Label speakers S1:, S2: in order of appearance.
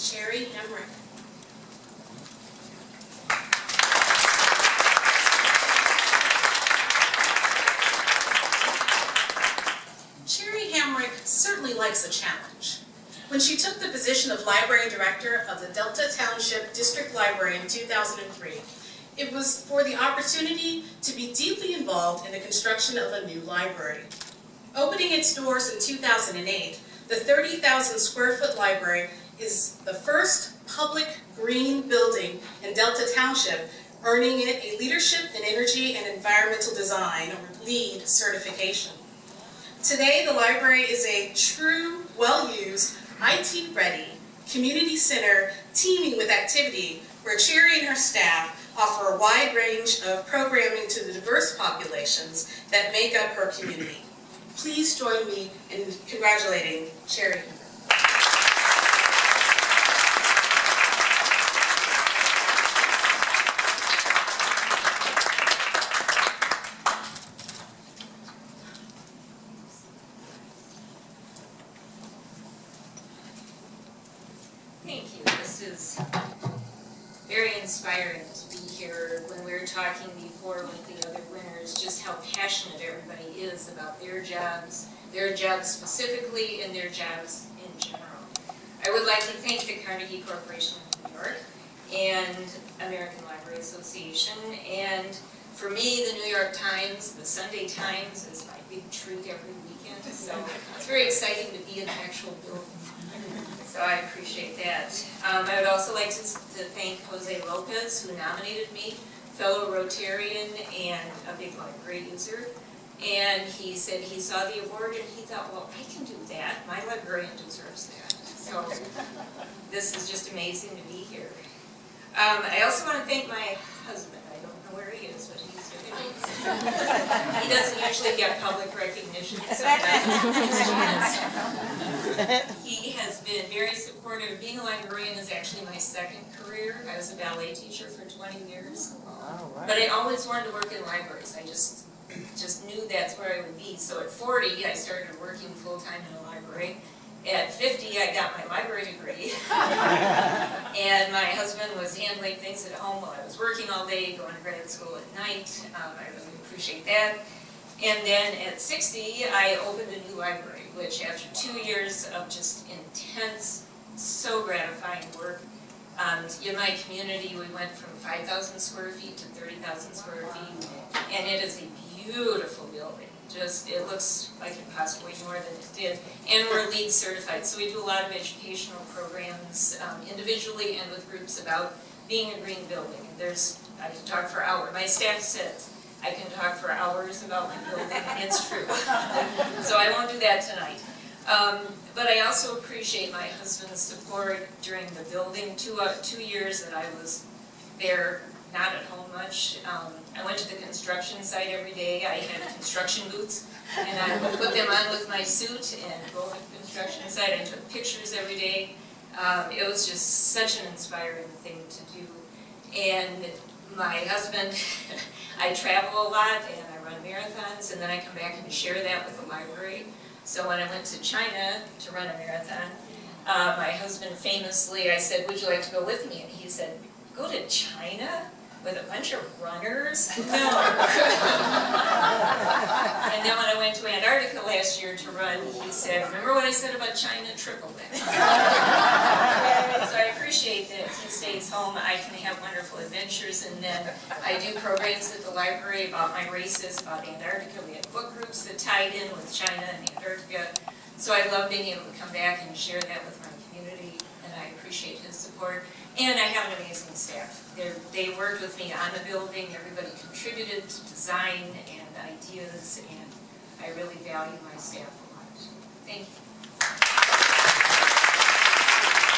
S1: Cherry Hamrick. Cherry Hamrick certainly likes a challenge. When she took the position of Library Director of the Delta Township District Library in 2003, it was for the opportunity to be deeply involved in the construction of a new library. Opening its doors in 2008, the 30,000 square foot library is the first public green building in Delta Township, earning it a Leadership in Energy and Environmental Design, or LEED, certification. Today, the library is a true, well-used, IT-ready community center teeming with activity where Cherry and her staff offer a wide range of programming to the diverse populations that make up her community. Please join me in congratulating Cherry.
S2: Thank you. This is very inspiring to be here. When we were talking before with the other winners, just how passionate everybody is about their jobs specifically, and their jobs in general. I would like to thank the Carnegie Corporation of New York and American Library Association, and for me, the New York Times, the Sunday Times is my big treat every weekend, so it's very exciting to be in the actual building. So I appreciate that. I would also like to thank Jose Lopez, who nominated me, fellow Rotarian and a big library user. And he said he saw the award and he thought, well, I can do that. My librarian deserves that. So this is just amazing to be here. I also want to thank my husband. I don't know where he is, but he's doing it. He doesn't usually get public recognition sometimes. He has been very supportive. Being a librarian is actually my second career. I was a ballet teacher for 20 years. But I always wanted to work in libraries. I just knew that's where I would be. So at 40, I started working full-time in a library. At 50, I got my library degree. And my husband was handling things at home while I was working all day, going to grad school at night. I really appreciate that. And then at 60, I opened a new library, which after 2 years of just intense, so gratifying work, in my community, we went from 5,000 square feet to 30,000 square feet, and it is a beautiful building. Just, it looks like it cost way more than it did. And we're LEED certified, so we do a lot of educational programs, individually and with groups, about being a green building. I can talk for hours. My staff says I can talk for hours about my building, and it's true. So I won't do that tonight. But I also appreciate my husband's support during the building. 2 years that I was there, not at home much. I went to the construction site every day. I had construction boots, and I would put them on with my suit and go to the construction site. I took pictures every day. It was just such an inspiring thing to do. And my husband, I travel a lot and I run marathons, and then I come back and share that with the library. So when I went to China to run a marathon, my husband famously, I said, would you like to go with me? And he said, go to China with a bunch of runners? No. And then when I went to Antarctica last year to run, he said, remember what I said about China? Triple that. So I appreciate that he stays home. I can have wonderful adventures, and then I do programs at the library about my races, about Antarctica. We have book groups that tied in with China and Antarctica. So I love being able to come back and share that with my community, and I appreciate his support. And I have an amazing staff. They worked with me on the building. Everybody contributed to design and ideas, and I really value my staff a lot. Thank you.